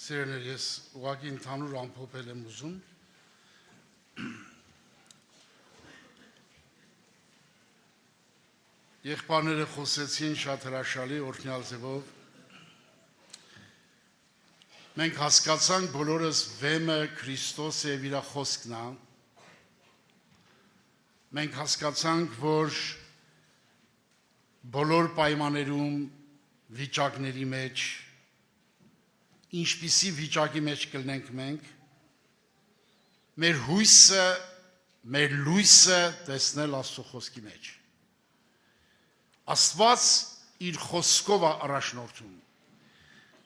Սիրելիներ, ես ուղղակի ընդհանուր ամփոփել եմ ուզում։ Եղբայրները խոսեցին շատ հրաշալի օրհնյալ ձևով։ Մենք հասկացանք բոլորս վեմը Քրիստոս եւ իր խոսքն է։ Մենք հասկացանք, որ բոլոր պայմաններում, վիճակների մեջ, ինչպիսի վիճակի մեջ կլինենք մենք, մեր հույսը, մեր լույսը տեսնել Աստծո խոսքի մեջ։ Աստված իր խոսքով է առաջնորդում։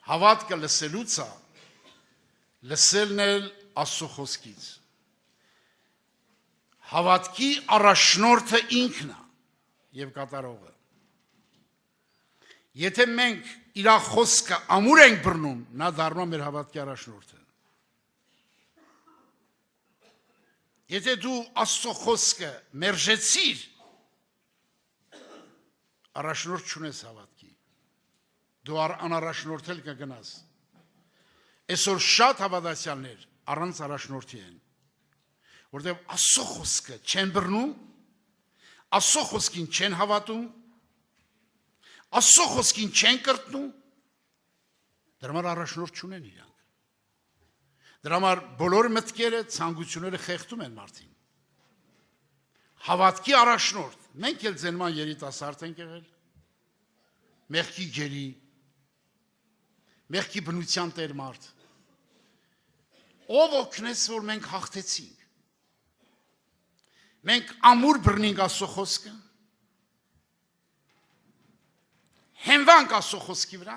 Հավատքը լսելուց է, լսելն էլ Աստծո խոսքից։ Հավատքի առաջնորդը ինքն է եւ կատարողը։ Եթե մենք իր խոսքը ամուր ենք բռնում, նա դառնում է մեր հավատքի առաջնորդը։ Եթե դու Աստծո խոսքը մերժեցիր, առաջնորդ չունես հավատքի, դու անառաջնորդել կգնաս։ Այսօր շատ հավատացյալներ առանց առաջնորդի են, որտեղ Աստծո խոսքը չեն բռնում, Աստծո խոսքին չեն հավատում, Աստծո խոսքին չեն կրտնում, դրա համար առաջնորդ չունեն իրանք։ Դրա համար բոլոր մտքերը, ցանկությունները խեղդում են մարդին։ Հավատքի առաջնորդ, մենք էլ ձենման երիտասարդ ենք եղել, մեղքի գերի, մեղքի բնության տեր մարդ։ Ով օգնեց, որ մենք հաղթեցինք։ Մենք ամուր բռնենք Աստծո խոսքը, հենվանք Աստծո խոսքի վրա,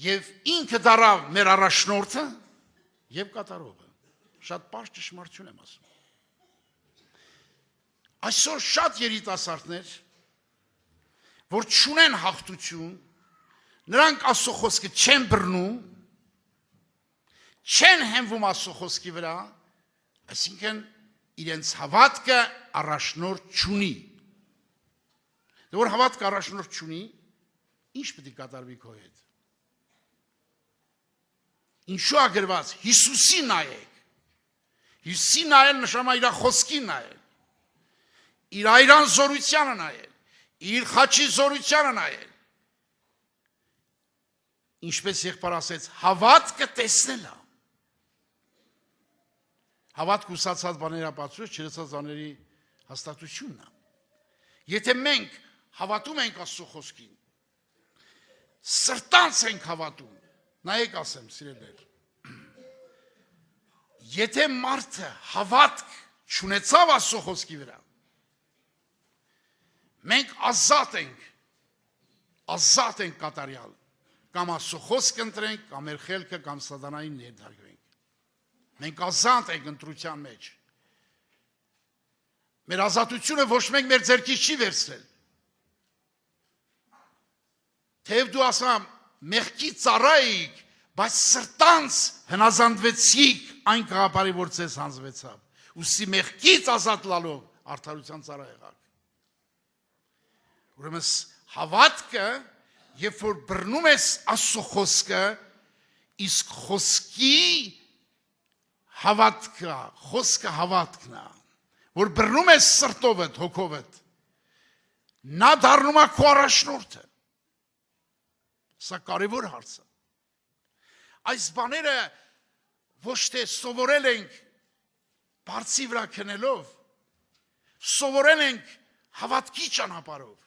եւ ինքը դարավ մեր առաջնորդը եւ կատարողը։ Շատ պարզ ճշմարտություն եմ ասում։ Այսօր շատ երիտասարդներ, որ չունեն հաղթություն, նրանք Աստծո խոսքը չեն բռնում, չեն հենվում Աստծո խոսքի վրա, այսինքն իրենց հավատքը առաջնորդ չունի։ Որ հավատքը առաջնորդ չունի, ինչ պետք է կատարվի քո հետ։ Ինչու է գրված Հիսուսի նայեք։ Հիսուսի նայել նշանակում է իր խոսքին նայել, իր այրան զորությանը նայել, իր խաչի զորությանը նայել։ Ինչպես եղբայր ասեց, հավատքը տեսնել է։ Հավատք ուսացած բաների ապացույց, չլսած բաների հաստատությունն է։ Եթե մենք հավատում ենք Աստծո խոսքին, սրտանց ենք հավատում, նայեք ասեմ, սիրելիներ, եթե մարդը հավատք չունեցավ Աստծո խոսքի վրա, մենք ազատ ենք կատարյալ, կամ Աստծո խոսք ընտրենք, կամ մեր խելքը, կամ սատանային ներդարգվենք։ Մենք ազատ ենք ընտրության մեջ։ Մեր ազատությունը ոչ մեկ մեր ձեռքից չի վերցրել։ Թեև դու ասամ մեղքի ծառայիք, բայց սրտանց հնազանդվեցիք այն գաղափարի, որ ձեզ հանձվեցավ։ Ուսի մեղքից ազատ լալով արդարության ծառա եղաք։ Ուրեմն հավատքը, երբ որ բռնում ես Աստծո խոսքը, իսկ խոսքի հավատքը, խոսքը հավատքն է, որ բռնում ես սրտովդ, հոգովդ, նա դառնում է քո առաջնորդը։ Սա կարևոր հարց է։ Այս բաները ոչ թե սովորել ենք բարձի վրա քնելով, սովորել ենք հավատքի ճանապարհով։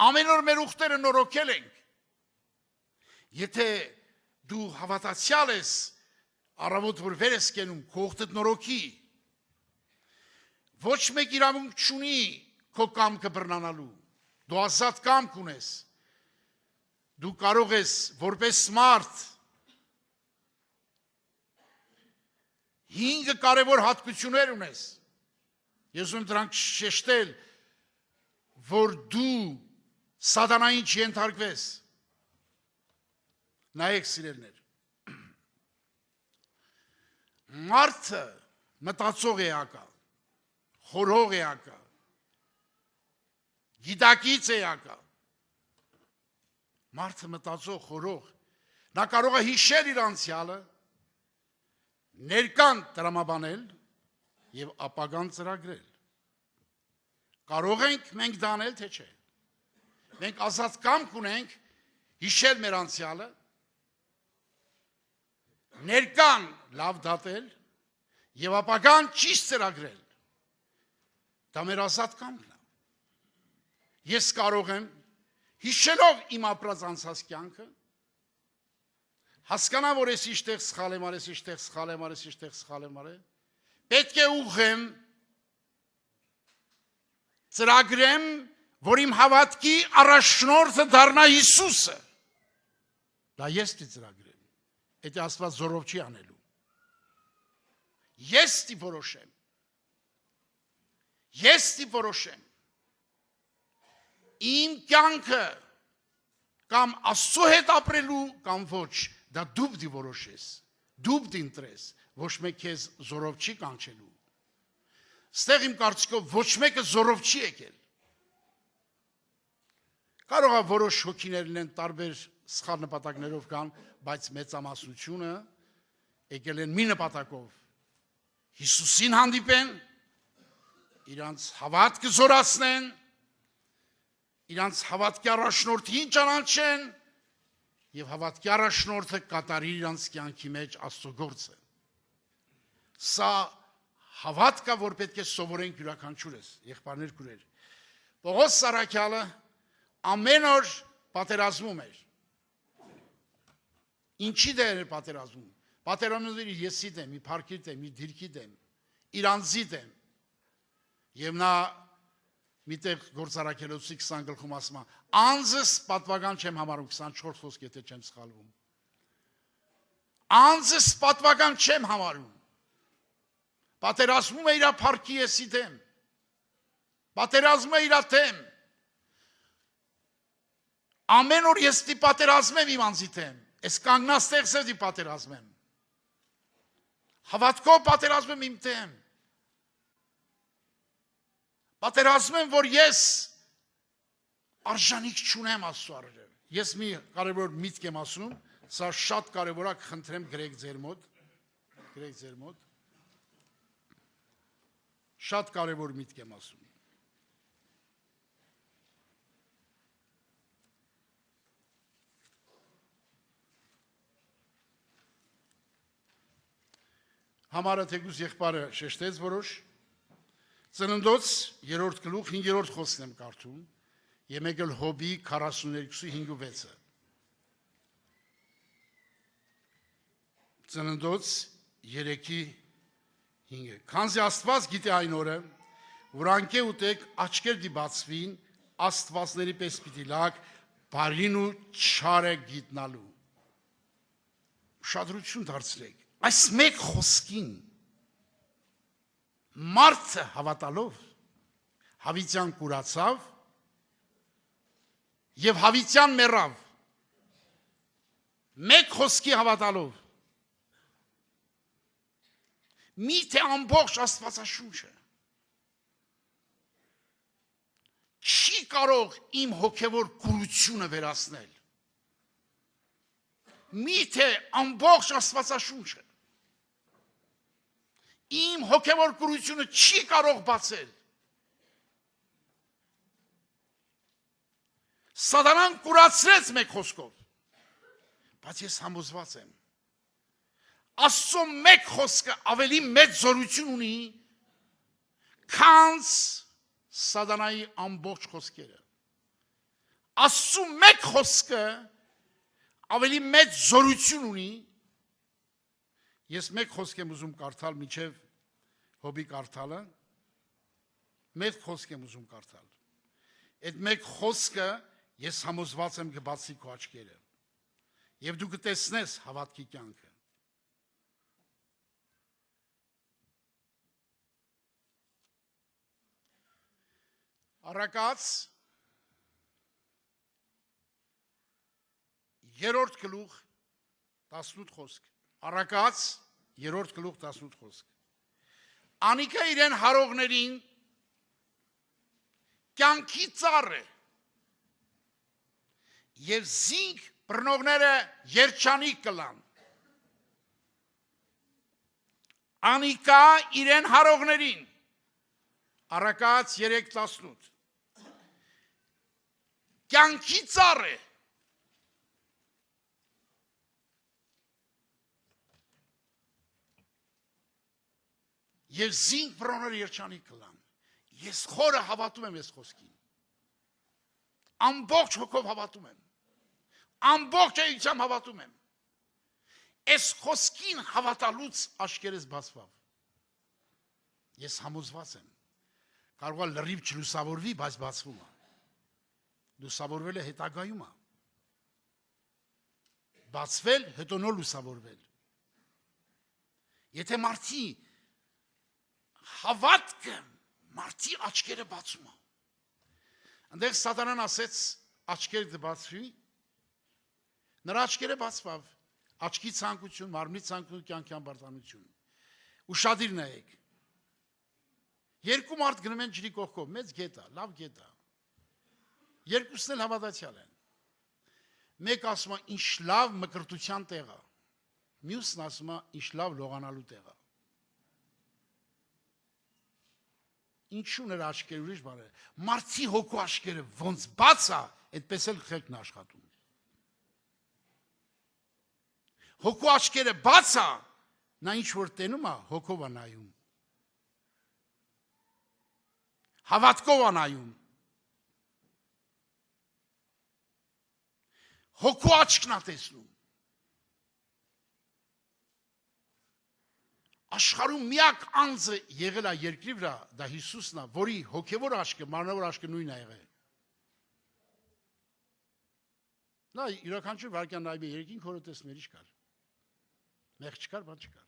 Ամեն օր մեր ուխտերը նորոգել ենք։ Եթե դու հավատացյալ ես, առավոտ որ վեր ես կենում, քո ուխտդ նորոգի։ Ոչ մեկ իրավունք չունի քո կամքը բռնանալու։ Դու ազատ կամք ունես։ Դու կարող ես որպես մարդ 5 կարևոր հատկություններ ունես։ Ես ուզում դրանք շեշտել, որ դու սատանային չենթարկվես։ Նայեք սիրելիներ։ Մարդը մտածող էակա, խորհող էակա, գիտակից էակա։ Մարդը մտածող, խորհող, Նա կարող է հիշել իր անցյալը, ներկան տրամաբանել եւ ապագան ծրագրել։ Կարող ենք մենք դա անել, թե չէ։ Մենք ազատ կամք ունենք հիշել մեր անցյալը, ներկան լավ դատել եւ ապագան ճիշտ ծրագրել։ Դա մեր ազատ կամքն է։ Ես կարող եմ հիշելով իմ ապրած անցած կյանքը հասկանամ, որ ես իշտեղ սխալ եմ արել, իշտեղ սխալ եմ արել, իշտեղ սխալ եմ արել։ Պետք է ուղղեմ, ծրագրեմ, որ իմ հավատքի առաջնորդը դառնա Հիսուսը։ Դա ես դի ծրագրեմ։ Դա Աստված զորով չի անելու։ Ես դի որոշեմ։ Ես դի որոշեմ։ Իմ կյանքը կամ Աստծո հետ ապրելու կամ ոչ, դա դու դի որոշես, դու դի ընտրես, ոչ մեկ քեզ զորով չի կանչելու։ Ստեղ իմ կարծիքով ոչ մեկը զորով չի եկել։ Կարող է որոշ հոգիներ լինեն տարբեր սխալ նպատակներով կան, բայց մեծամասնությունը եկել են մի նպատակով Հիսուսին հանդիպեն, իրանց հավատքը զորացնեն, իրանց հավատքի առաջնորդին ճանաչեն եւ հավատքի առաջնորդը կատարի իրանց կյանքի մեջ Աստծո գործը։ Սա հավատքը, որ պետք է սովորենք յուրաքանչյուրս, եղբայրներ, քույրեր։ Պողոս Սարաքյալը ամեն օր պատերազմում էր։ Ինչի դեր էր պատերազմում։ Պատերազմում էր եսի դեմ, մի փառքի դեմ, մի դիրքի դեմ, իր անձի դեմ։ Եվ նա միտեղ գործարակելոցի 20 գլխում ասում է, անձս պատվական չեմ համարում, 24 խոսք եթե չեմ սխալվում։ Անձս պատվական չեմ համարում։ Պատերազմում է իր փառքի եսի դեմ։ Պատերազմում է իր դեմ։ Ամեն օր ես դի պատերազմեմ իմ անձի դեմ։ Ես կանգնած ստեղծել դի պատերազմեմ։ Հավատքով պատերազմեմ իմ դեմ։ Պատերազմեմ, որ ես արժանիք չունեմ Աստծո առջև։ Ես մի կարևոր միտք եմ ասում, սա շատ կարևոր է, խնդրեմ գրեք ձեր մոտ։ Շատ կարևոր միտք եմ ասում։ Համարը թեկուզ եղբայրը շեշտեց որոշ, Ծննդոց 3-րդ գլուխ 5-րդ խոսքն եմ կարդում, եւ մեկ էլ Հոբի 42:5-6-ը։ Ծննդոց 3:5-ը։ Քանզի Աստված գիտե այն օրը, որ անկե ուտեք աչքեր դի բացվին, Աստվածների պես պիտի լակ, բարին ու չարը գիտնալու։ Ուշադրություն դարձրեք։ Այս մեկ խոսքին մարդը հավատալով հավիտյան կուրացավ եւ հավիտյան մեռավ։ Մեկ խոսքի հավատալով միթե ամբողջ Աստվածաշունչը չի կարող իմ հոգևոր կուրությունը վերացնել։ Միթե ամբողջ Աստվածաշունչը իմ հոգևոր կուրությունը չի կարող բացել։ Սատանան կուրացրեց մեկ խոսքով, բայց ես համոզված եմ, Աստծո մեկ խոսքը ավելի մեծ զորություն ունի, քան սատանայի ամբողջ խոսքերը։ Աստծո մեկ խոսքը ավելի մեծ զորություն ունի։ Ես մեկ խոսք եմ ուզում կարդալ մինչև Հոբի կարդալը, մեկ խոսք եմ ուզում կարդալ։ Այդ մեկ խոսքը ես համոզված եմ կբացի քո աչքերը եւ դու կտեսնես հավատքի կյանքը։ Առակաց 3-րդ գլուխ 18 խոսք։ Առակաց 3-րդ գլուխ 18 խոսք։ Անիկա իրեն հարողներին կյանքի ծառ է եւ զինք բռնողները երջանիկ կլան։ Անիկա իրեն հարողներին, Առակաց 3:18, կյանքի ծառ է, և զինք բռնողները երջանիկ կլան։ Ես խորը հավատում եմ ես խոսքին, ամբողջ հոգով հավատում եմ, ամբողջ էությամբ հավատում եմ, ես խոսքին հավատալուց աշկերես բացվավ, ես համոզված եմ, կարող է լրիվ չլուսավորվի, բայց բացվում է, լուսավորվել է հետագայում է, բացվել հետո նոր լուսավորվել, եթե մարդի հավատքը մարդի աչքերը բացում է, ընդեղ սատանան ասեց աչքերը դբացվի, նրա աչքերը բացվավ, աչքի ցանկություն, մարմնի ցանկություն, կյանքի անբարտանություն, ուշադիր նայեք, երկու մարդ գնում են ջրի կողքով, մեծ գետ է, լավ գետ է, երկուսն էլ հավատացյալ են, մեկ ասում է ինչ լավ մկրտության տեղ է, մյուսն ասում է ինչ լավ լողանալու տեղ է, ինչու նրա աչքերը ուրիշ բան է, մարդի հոգու աչքերը ոնց բաց է, այդպես էլ խելքն է աշխատում, հոգու աչքերը բաց է, նա ինչ որ տենում է, հոգով է նայում, հավատքով է նայում, հոգու աչքն է տեսնում, աշխարհում միակ անձը եղել է երկրի վրա, դա Հիսուսն է, որի հոգևոր աչքը, մարմնավոր աչքը նույնն է եղել։ Նա յուրաքանչյուր վարքյան նայում է երկինք հորը տեսնում էր, ինչ կար։ Մեղ չկար, բան չկար։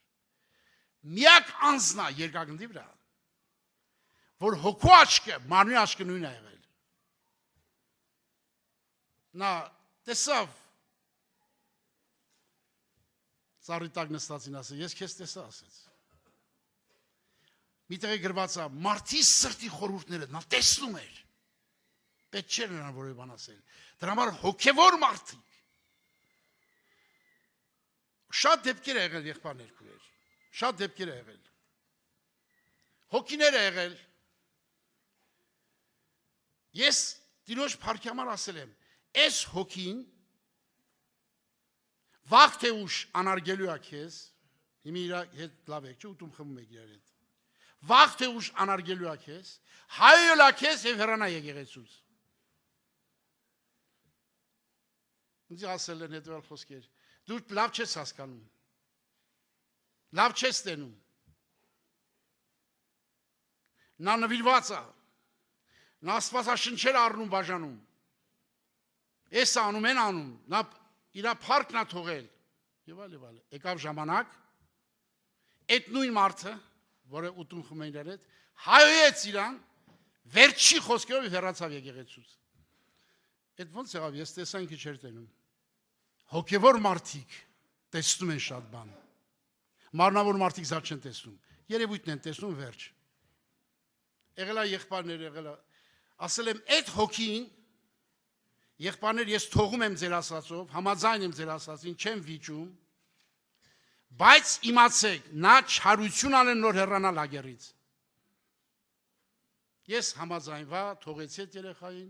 Միակ անձն է երկրագնդի վրա, որ հոգու աչքը, մարմնի աչքը նույնն է եղել։ Նա տեսավ ծառի տակ նստածին ասել, ես քեզ տեսա ասեց։ Միտեղ է գրված է, մարդի սրտի խորհուրդները նա տեսնում էր, պետք չէր նրան որևէ բան ասել, դրա համար հոգևոր մարդիկ, շատ դեպքեր է եղել եղբայրներ քույրեր, շատ դեպքեր է եղել, հոգիներ է եղել, ես Տիրոջ փառքի համար ասել եմ, այս հոգին վաղ թե ուշ անարգելու է քեզ, հիմա իր հետ լավ եք, չէ, ուտում խմում եք իրար հետ, վաղ թե ուշ անարգելու է քեզ, հայելու է քեզ և հեռանա եկեղեցուց։ Ինձ ասել են հետևյալ խոսքեր, դու լավ չես հասկանում, լավ չես տենում, նա նվիրված է, նա աստվածաշնչեր առնում բաժանում, ես անում են անում, նա իրա փառքն է թողել, և այլ, եկավ ժամանակ, այդ նույն մարդը, որը ուտում խմում իրար հետ, հայոյեց իրան, վերջի խոսքերով հեռացավ եկեղեցուց։ Այդ ոնց եղավ, ես տեսա ինքը չէր տենում։ Հոգևոր մարդիկ տեսնում են շատ բան։ Մարմնավոր մարդիկ զատ չեն տեսնում։ Երևույթն են տեսնում վերջ։ Եղել է եղբայրներ, եղել է։ Ասել եմ, այդ հոգին, եղբայրներ, ես թողում եմ ձեր ասածով, համաձայն եմ ձեր ասածին, չեմ վիճում, բայց իմացեք, նա չարություն անեն նոր հեռանալ ագերից։ Ես համաձայնվա, թողեցի այդ երեխային,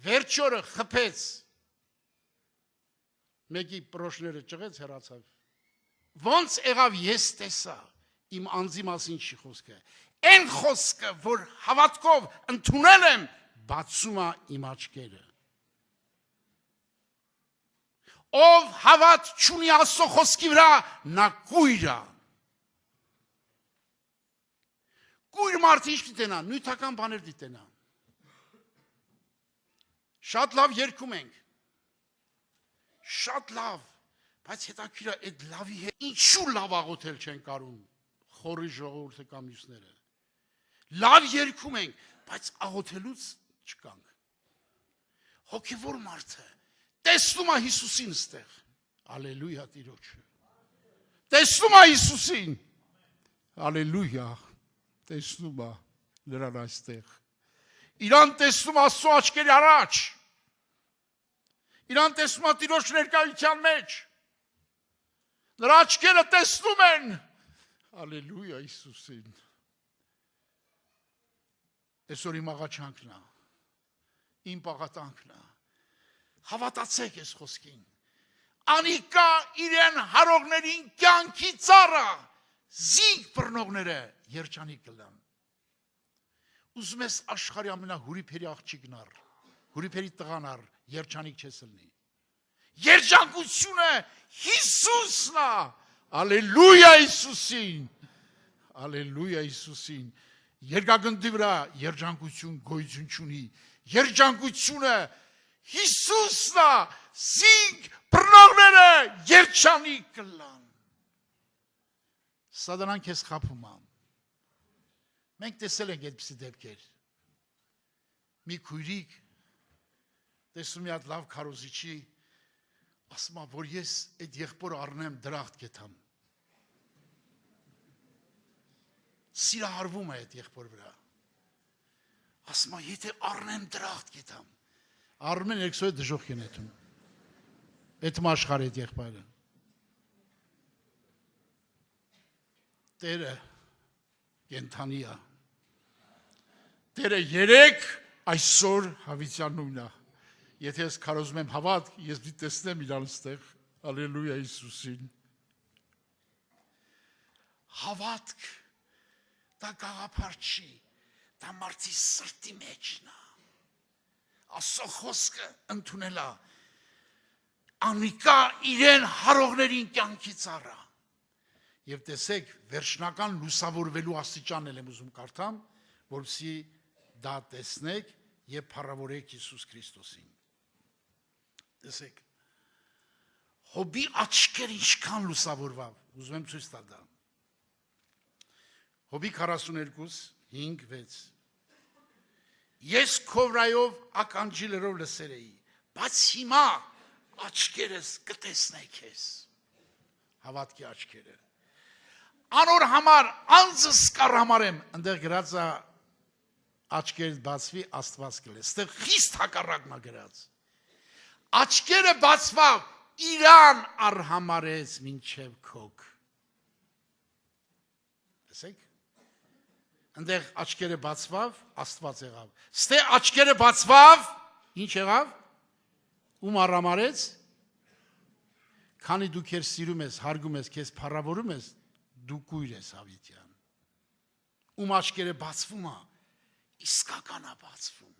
վերջ օրը խփեց, մեկի պրոշները ճղեց, հեռացավ։ Ոնց եղավ ես տեսա, իմ անձի մասին չի խոսքը, այն խոսքը, որ հավատքով ընդունել եմ, բացում է իմ աչքերը։ Ով հավատ չունի Աստծո խոսքի վրա, նա կույր է։ Կույր մարդը ինչ դիտենա, նյութական բաներ դիտենա։ Շատ լավ երգում ենք, շատ լավ, բայց հետաքրքիր է այդ լավի հետ ինչու լավ աղոթել չեն կարում խորի ժողովուրդը կամ մյուսները։ Լավ երգում ենք, բայց աղոթելուց չկանք։ Հոգևոր մարդը տեսնում է Հիսուսին ստեղ, ալելույա Տիրոջ, տեսնում է Հիսուսին, ալելույա, տեսնում է նրան այստեղ, իրան տեսնում Աստծո աչքերի առաջ, Իրան տեսնում է Տիրոջ ներկայության մեջ։ Նրա աչքերը տեսնում են։ Հալելույա Հիսուսին։ Այսօր իմ աղաչանքն է, իմ պաղատանքն է։ Հավատացեք այս խոսքին։ Անիկա իրեն հարողներին կյանքի ծառա, զինք բռնողները երջանիկ կլան։ Ուզում ես աշխարհի ամենահուրիփերի աղջիկն առ, հուրիփերի տղան առ, երջանիկ չես լինի։ Երջանկությունը Հիսուսն է։ Ալելույա Հիսուսին։ Ալելույա Հիսուսին։ Երկագնդի վրա երջանկություն գոյություն չունի։ Երջանկությունը Հիսուսն է, զինք բռնողները երջանիկ կլան։ Սատանան քեզ խաբում է։ Մենք տեսել ենք այդպիսի դեպքեր։ Մի քույրիկ տեսնում մի հատ լավ քարոզիչի, ասում է, որ ես այդ եղբորը առնեմ դրախտ կեթամ։ Սիրահարվում է այդ եղբոր վրա։ Ասում է, եթե առնեմ դրախտ կեթամ։ Առնում են երկսոյ դժոխք են էտում։ Էտում աշխարհ այդ եղբայրը։ Տերը կենթանի է։ Տերը երեք այսօր հավիտյան նույնն է։ Եթե ես քարոզում եմ հավատք, ես պիտի տեսնեմ իրան ստեղ։ Հալելույա Հիսուսին։ Հավատք դա գաղափար չի, դա մարդի սրտի մեջն է։ Աստծո խոսքը ընդունելա։ Անիկա իրեն հարողներին կյանքի ծառա։ Եվ տեսեք, վերջնական լուսավորվելու աստիճանն եմ ուզում կարդամ, որպեսզի դա տեսնեք եւ փառավորեք Հիսուս Քրիստոսին։ Տեսեք, Հոբի աչքերը ինչքան լուսավորվավ, ուզում եմ ցույց տալ դա։ Հոբի 42:5-6 Ես քո վրայով ականջիլերով լսեր էի, բայց հիմա աչքերս կտեսնեի քեզ։ Հավատքի աչքերը։ Անոր համար անձս կառամարեմ, այնտեղ գրած է աչքերդ բացվի Աստված կլես։ Այստեղ խիստ հակառակն է գրած։ Աչքերը բացվավ, իրան արհամարեց մինչև քոք։ Տեսեք։ Այնտեղ աչքերը բացվավ, Աստված եղավ։ Ստե աչքերը բացվավ, ինչ եղավ։ Ում արհամարեց։ Քանի դու քեզ սիրում ես, հարգում ես, քեզ փառավորում ես, դու կույր ես հավիտյան։ Ում աչքերը բացվում է, իսկական է բացվում։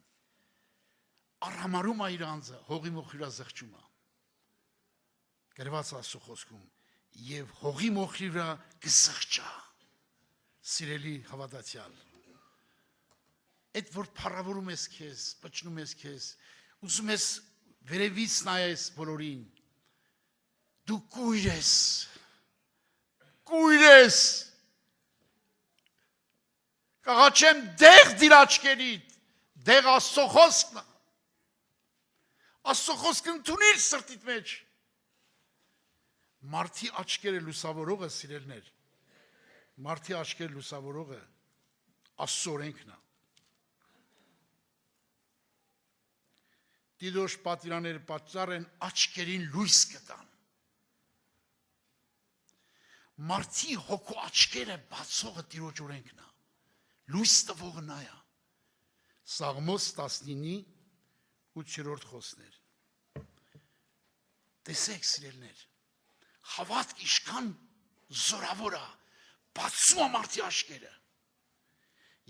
Արհամարում է իր անձը, հողի մոխիրա զղջում է։ Գրված Աստծո խոսքում, եւ հողի մոխիրա կզղջա։ Սիրելի հավատացյալ, այդ որ փառավորում ես քեզ, պչնում ես քեզ, ուզում ես վերևից նայես բոլորին, դու կույր ես, կույր ես, կաղաչեմ դեղ դիր աչքերիդ, դեղ Աստծո խոսքն է, Աստծո խոսքն ընդունիր սրտիդ մեջ, մարդի աչքերը լուսավորողը սիրելներ, մարդի աչքերը լուսավորողը Աստծո օրենքն է։ Տիրոջ պատիրանները պատճառ են աչքերին լույս կտան։ Մարդի հոգու աչքերը բացողը Տիրոջ օրենքն է։ Լույս տվողը նա է։ Սաղմոս 19:8 խոսքներ։ Տեսեք սիրելներ, հավատք ինչքան զորավոր է, բացում է մարդի աչքերը։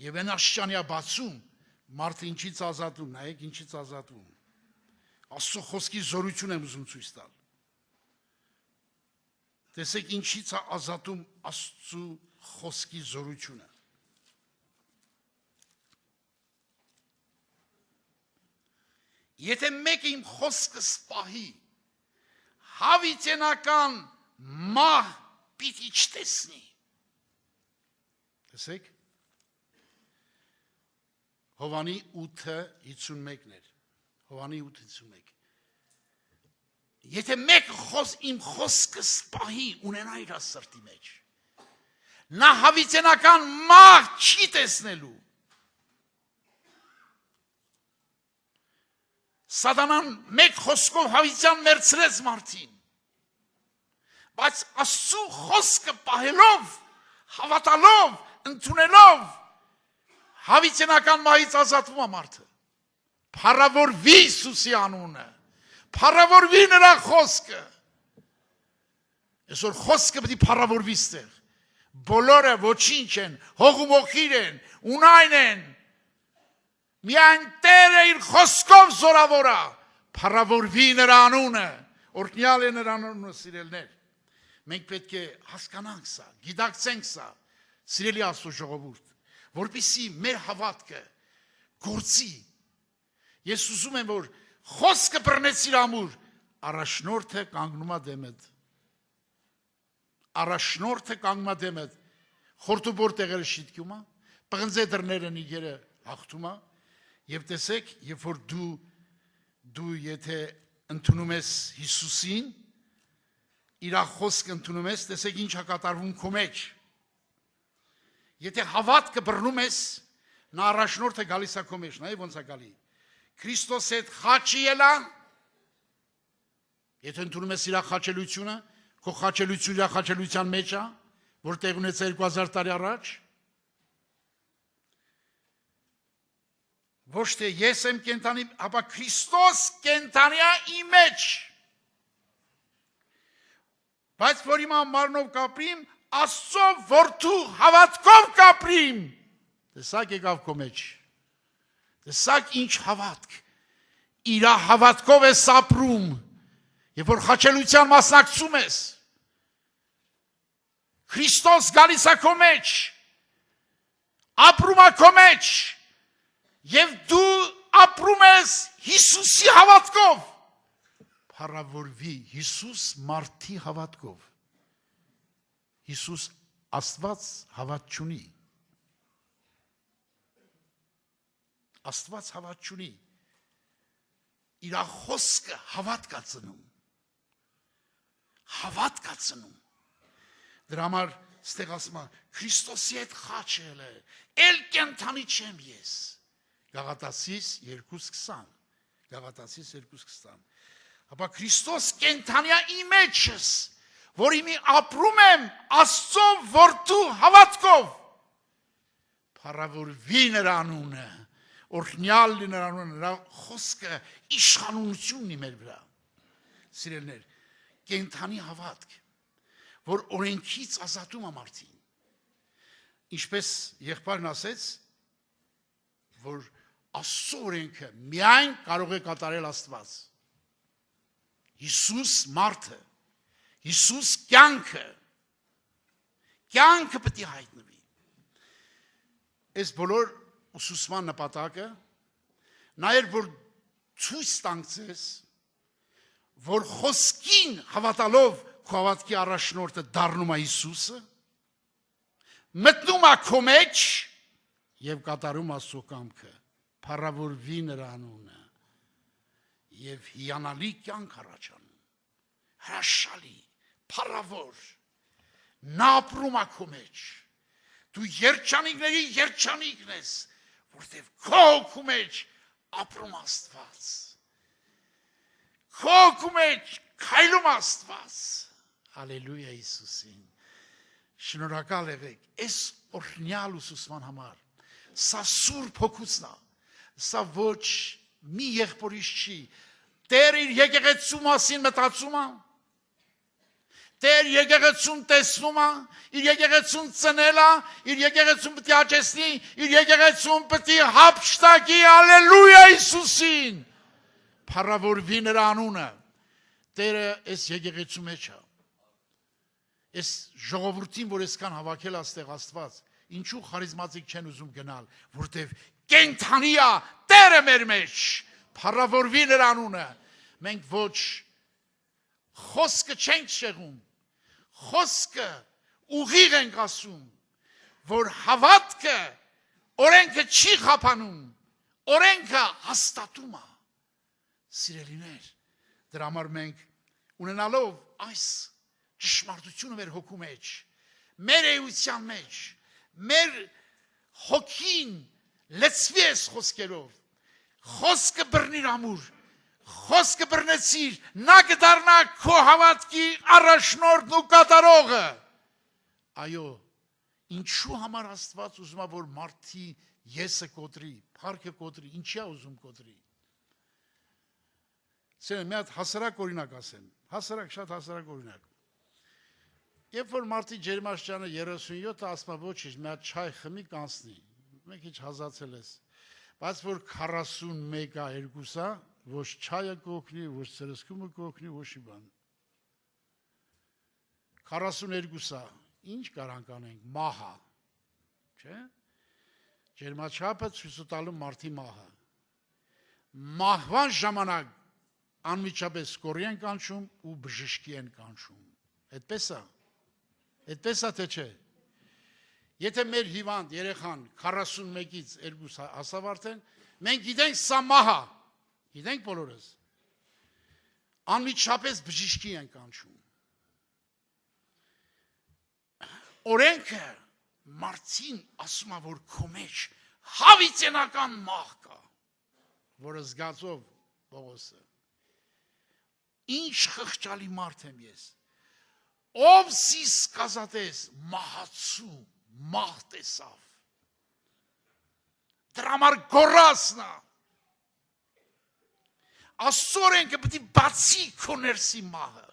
Եվ այն աշճանյա բացում, մարդը ինչից ազատում, նայեք ինչից ազատում։ Աստծո խոսքի զորություն եմ ուզում ցույց տալ։ Տեսեք ինչից է ազատում Աստծո խոսքի զորությունը։ Եթե մեկը իմ խոսքը սպահի, հավիտենական մահ պիտի չտեսնի։ Տեսեք, Հովանի 8:51-ն էր, Հովանի 8:51։ Եթե մեկ իմ խոսքը սպահի, ունենա իր սրտի մեջ, նա հավիտենական մահ չի տեսնելու։ Սատանան մեկ խոսքով հավիտյան մերցրեց մարդին, բայց Աստծու խոսքը պահելով, հավատալով, ընդունելով, հավիտենական մահից ազատվում է մարդը, փառավորվի Հիսուսի անունը, փառավորվի նրա խոսքը, այսօր խոսքը պետք է փառավորվի ստեղ, բոլորը ոչինչ են, հողումոխիր են, ունայն են, միայն Տերը իր խոսքով զորավոր է, փառավորվի նրա անունը, օրհնյալ է նրա անունը, սիրելիներ։ Մենք պետք է հասկանանք սա, գիտակցենք սա, սիրելի Աստծո ժողովուրդ, որպեսզի մեր հավատքը գործի։ Ես ուզում եմ, որ խոսքը բռնեցիր ամուր, առաջնորդը կանգնում է դեմդ։ Առաջնորդը կանգնում է դեմդ, խորտուբոր տեղերը շիտկում է, պղնձե դռները նիգերը հաղթում է, եւ տեսեք, երբ որ դու եթե ընդունում ես Հիսուսին, իր խոսքը ընդունում ես, տեսեք ինչ է կատարվում քո մեջ։ Եթե հավատքը բռնում ես, նա առաջնորդը գալիս է քո մեջ, նայ ոնց է գալի։ Քրիստոսի հետ խաչի ելա, եթե ընդունում ես իր խաչելությունը, քո խաչելությունը իր խաչելության մեջ է, որ տեղ ունեցա 2000 տարի առաջ։ Ոչ թե ես եմ կենթանի, ապա Քրիստոս կենթանի է իմ մեջ։ Բայց որ իմ մարմնով կապրիմ, Աստծո որդու հավատքով կապրիմ։ Տեսակ եկավ քո մեջ։ Տեսակ ինչ հավատք։ Իր հավատքով ես ապրում, երբ որ խաչելության մասնակցում ես։ Քրիստոս գալիս է քո մեջ, ապրում է քո մեջ, եւ դու ապրում ես Հիսուսի հավատքով։ Փառավորվի Հիսուս մարդի հավատքով։ Հիսուս Աստված հավատ չունի։ Աստված հավատ չունի։ Իր խոսքը հավատ կա ծնում։ Հավատ կա ծնում։ Դրա համար ստեղ ասում է Քրիստոսի հետ խաչել է, էլ կենթանի չեմ ես։ Գաղատացիս 2:20։ Գաղատացիս 2:20։ Ապա Քրիստոս կենթանի է իմ մեջս, որ իմի ապրում եմ Աստծո որդու հավատքով։ Փառավորվի նրա անունը, օրհնյալ լինի նրա անունը, նրա խոսքը իշխանություն ունի մեր վրա։ Սիրելիներ, կենթանի հավատք, որ օրենքից ազատում է մարդին։ Ինչպես եղբայրն ասեց, որ Աստծո օրենքը միայն կարող է կատարել Աստված։ Հիսուս մարդը, Հիսուս կյանքը պետք է հայտնվի։ Այս բոլոր ուսուցման նպատակը նա էր, որ ցույց տանք ձեզ, որ խոսքին հավատալով քո հավատքի առաջնորդը դառնում է Հիսուսը, մտնում է քո մեջ եւ կատարում Աստծո կամքը, փառավորվի նրա անունը եւ հիանալի կյանք առաջանում, հրաշալի, փառավոր, նա ապրում է քո մեջ, դու երջանիկների երջանիկն ես, որտեւ քո հոգու մեջ ապրում Աստված, քո հոգու մեջ քայլում Աստված, հալելույա Հիսուսին, շնորհակալ եղեք, այս օրհնյալ ուսուցման համար, սա սուրբ հոգուցն է, սա ոչ մի եղբորից չի, Տեր իր եկեղեցու մասին մտածում է, Տեր եկեղեցուն տեսնում է, իր եկեղեցուն ծնել է, իր եկեղեցուն պետք է աճեցնի, իր եկեղեցուն պետք է հափշտակի, հալելույա Հիսուսին, փառավորվի նրա անունը, Տերը այս եկեղեցու մեջ է, այս ժողովրդին, որ այսքան հավաքել է ստեղ Աստված, ինչու խարիզմատիկ չեն ուզում գնալ, որտեվ կենթանի է Տերը մեր մեջ, փառավորվի նրա անունը, մենք ոչ խոսքը չենք շեղում, խոսքը ուղիղ ենք ասում, որ հավատքը օրենքը չի խափանում, օրենքը հաստատում է, սիրելիներ, դրա համար մենք ունենալով այս ճշմարտությունը մեր հոգու մեջ, մեր էության մեջ, մեր հոգին լցվի այս խոսքերով, խոսքը բռնիր ամուր, խոսքը բռնեցիր, նա կդառնա քո հավատքի առաջնորդն ու կատարողը։ Այո, ինչու համար Աստված ուզում է որ մարդի եսը կոտրի, փառքը կոտրի, ինչի է ուզում կոտրի։ Սեր մի հատ հասարակ օրինակ ասեմ, շատ հասարակ օրինակ։ Երբ որ մարդի ջերմաստիճանը 37-ը ասում է ոչինչ, մի հատ չայ խմի կանցնի, մեկ ինչ հազացել ես, բայց որ 41-ա 2-ա, ոչ չայը կօգնի, ոչ ցրսկումը կօգնի, ոչի բան։ 42-ա, ինչ կարանք անենք, մահա, չէ՞։ Ջերմաչափը ցույց տալու մարդի մահը։ Մահվան ժամանակ անմիջապես կորի են կանչում ու բժշկի են կանչում։ Այդպես է։ Այդպես է թե չէ։ Եթե մեր հիվանդ երեխան 41-ից 2 հասավ արդեն, մենք գիտենք սա մահա։ Գիտենք բոլորս։ Անմիջապես բժշկի են կանչում։ Օրենքը մարդին ասում է, որ քո մեջ հավիտենական մահ կա, որը զգացով Պողոսը։ Ինչ խղճալի մարդ եմ ես, ով զիս կազատես մահացու մահ տեսավ, դրա համար գոռացնա, Աստծո օրենքը պետք է բացի քո ներսի մահը,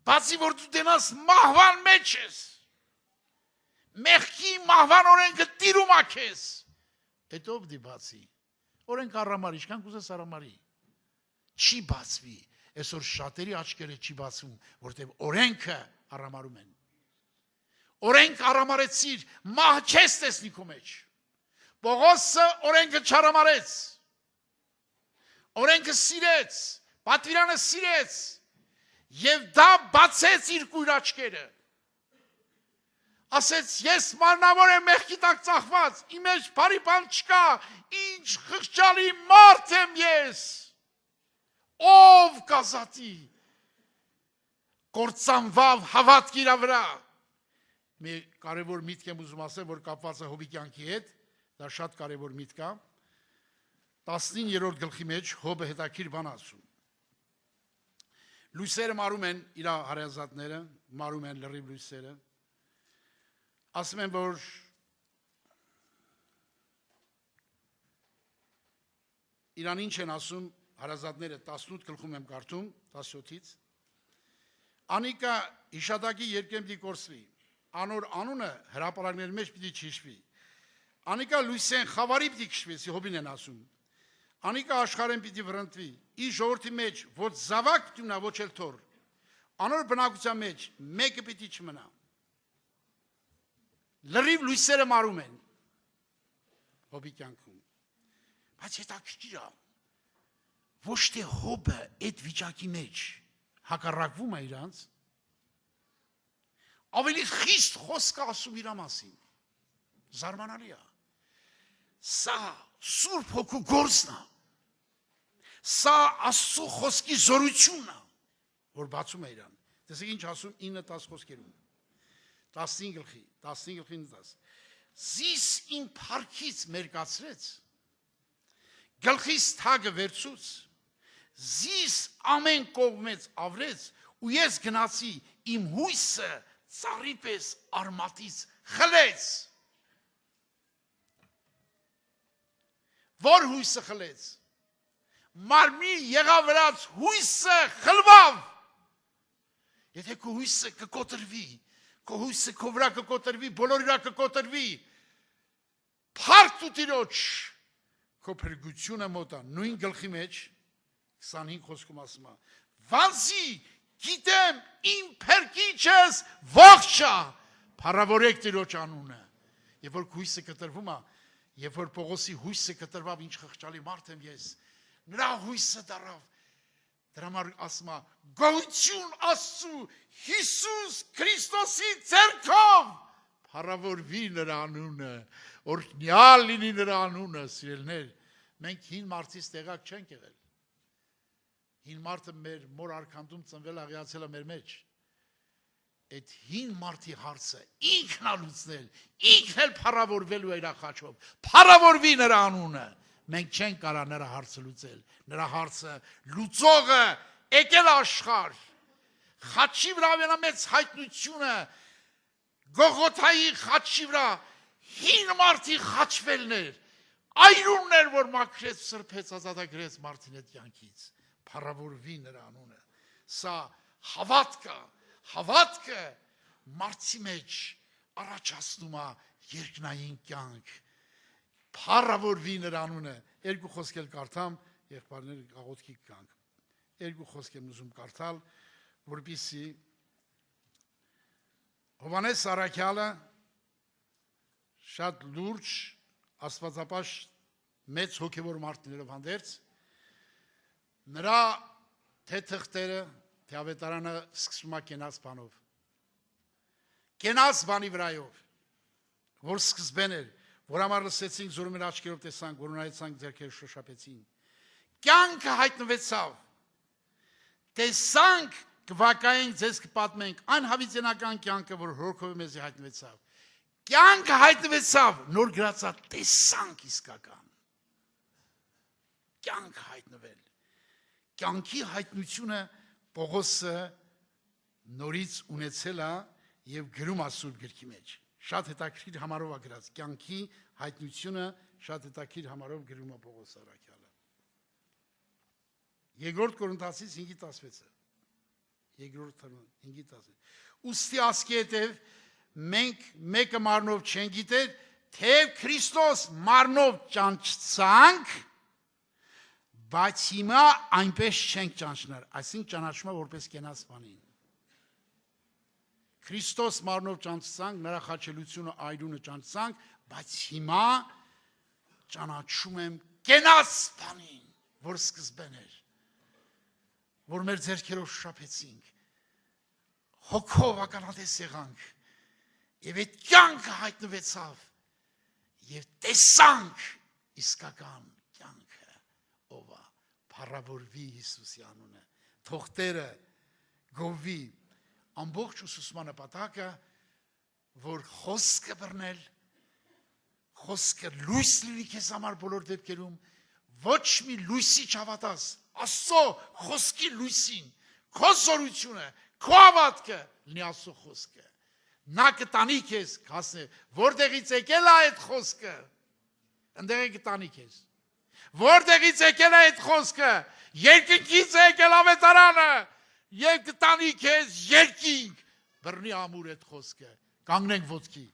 բացի որ դու դենաս մահվան մեջ ես, մեղքի մահվան օրենքը տիրում է քեզ, այդ ով դի բացի, օրենք առամարի, ինչքան կուզես առամարի, չի բացվի, այսօր շատերի աչքերը չի բացվում, որտեղ օրենքը առամարում են, օրենք առամարեցիր, մահ չես տեսնի քո մեջ, Պողոսը օրենքը չարամարեց, օրենքը սիրեց, պատվիրանը սիրեց, և դա բացեց իր կույր աչքերը, ասեց ես մարմնավոր եմ մեղքի տակ ծախված, իմ մեջ բարի բան չկա, ինչ խղճալի մարդ եմ ես, ով կազատի, կործանվավ հավատքի իր վրա, մի կարևոր միտք եմ ուզում ասել, որ կապված է Հոբի կյանքի հետ, դա շատ կարևոր միտք է, 19-րդ գլխի մեջ Հոբը հետաքրքիր բան ասում, լույսերը մարում են իր հարազատները, մարում են լրիվ լույսերը, ասում են, որ իրան ինչ են ասում հարազատները 18 գլխում եմ կարդում, 17-ից, Անիկա հիշատակի երկեմ պիտի կորսվի, անոր անունը հրապարակների մեջ պիտի չհիշվի, Անիկա լույսեն խավարի պիտի քշվի, Հոբին են ասում, Անիկա աշխարհեն պիտի վրընթվի, իր ժողովրդի մեջ ոչ զավակ պիտի ունա, ոչ էլ թոռ, անոր բնակության մեջ մեկը պիտի չմնա, լրիվ լույսերը մարում են, Հոբի կյանքում, բայց հետաքրքիր է, ոչ թե Հոբը այդ վիճակի մեջ հակառակվում է իրանց, ավելի խիստ խոսք ասում իր մասին, զարմանալի է, սա Սուրբ Հոգու գործն է, սա Աստծո խոսքի զորությունն է, որ բացում է իրան, տեսեք ինչ ասում 9-10 խոսքերում, 15 գլխի 10, զիս իմ փառքից մերկացրեց, գլխիս թագը վերցուց, զիս ամեն կողմից ավրեց, ու ես գնացի իմ հույսը ծառի պես արմատից խլեց, որ հույսը խլեց, մարմի եղավրած հույսը խլվավ, եթե քո հույսը կկոտրվի, քո հույսը քո վրա կկոտրվի, բոլոր իրա կկոտրվի, փառք ու Տիրոջ, քո փրկությունը մոտ է, նույն գլխի մեջ 25 խոսքում ասում է, վանզի գիտեմ իմ փրկիչս ողջ է, փառավորեք Տիրոջ անունը, եւ որ հույսը կտրվում է, Եվ որ Պողոսի հույսը կտրվավ ինչ խղճալի մարդ եմ ես, նրա հույսը դարավ, դրա համար ասում է, գոհություն Աստծու Հիսուս Քրիստոսի ձեռքով, փառավորվի նրա անունը, օրհնյալ լինի նրա անունը, սիրելիներ, մենք հին մարդից տեղակ չենք եղել, հին մարդը մեր մոր արքանդում ծնվել աղիացել է մեր մեջ, այդ հին մարդի հարցը ինքն ալուծնել, ինքն էլ փառավորվելու է իր խաչով, փառավորվի նրա անունը, մենք չենք կարող նրա հարցը լուծել։ Նրա հարցը լուծողը եկել աշխարհ։ Խաչի վրա ամենամեծ հայտնությունը Գողգոթայի խաչի վրա հին մարդի խաչվելներ, այրուններ, որ մաքրեց, սրբեց, ազատագրեց մարդին այդ կյանքից, փառավորվի նրա անունը։ Սա հավատքը մարդի մեջ առաջացնում է երկնային կյանք, փառավորվի նրա անունը։ Երկու խոսք էլ կարդամ, եղբայրներ աղոթքի կյանք։ Երկու խոսք եմ ուզում կարդալ, որպեսզի Հովհաննես Սարաքյալը շատ լուրջ աստվածապաշտ մեծ հոգևոր մարդներով հանդերձ նրա թե թղթերը, թե ավետարանը սկսում է կենաց բանով։ Կենաց բանի վրայով, որ սկզբեն էր, որ համար լսեցինք, զորում էր աչքերով տեսանք, որ ունայեցանք ձեռքերը շոշափեցին։ Կյանքը հայտնվեցավ։ Տեսանք կվակայենք, ձեզ կպատմենք այն հավիտենական կյանքը, որ հոգով մեզի հայտնվեցավ։ Կյանքը հայտնվեցավ, նոր գրածա տեսանք իսկական։ Կյանքը հայտնվել։ Կյանքի հայտնությունը Պողոսը նորից ունեցել է եւ գրում է Սուրբ գրքի մեջ։ Շատ հետաքրքիր համարով է գրած։ Կյանքի հայտնությունը շատ հետաքրքիր համարով գրում է Պողոս Սարաքյալը։ Երկրորդ Կորինթացիս 5:16։ Երկրորդ 5:16։ Ուստի ասկի հետև մենք մեկը մարմնով չենք գիտեր, թեև Քրիստոս մարմնով ճանչցանք, բայց հիմա այնպես չենք ճանչներ, այսինքն ճանաչում է որպես կենաց բանին։ Քրիստոս մարմնով ճանչցանք, նրա խաչելությունը այրունը ճանչցանք, բայց հիմա ճանաչում եմ կենաց բանին, որ սկզբեն էր, որ մեր ձեռքերով շապեցինք, հոգով ականատես եղանք, եւ այդ կյանքը հայտնվեցավ, եւ տեսանք իսկական կյանքը, ով է, փառավորվի Հիսուսի անունը, թող Տերը գովի ամբողջ ուսուցման նպատակը, որ խոսքը բռնել, խոսքը լույս լինի քեզ համար բոլոր դեպքերում, ոչ մի լույսի չհավատաս, Աստծո խոսքի լույսին, քո զորությունը, քո հավատքը լինի Աստծո խոսքը։ Նա կտանի քեզ, հասնե, որտեղից եկել է այդ խոսքը, ընդեղ է կտանի քեզ։ Որտեղից եկել է այդ խոսքը, երկնքից է եկել ավետարանը, եւ կտանի քեզ երկինք, բռնի ամուր այդ խոսքը։ Կանգնենք ոտքի։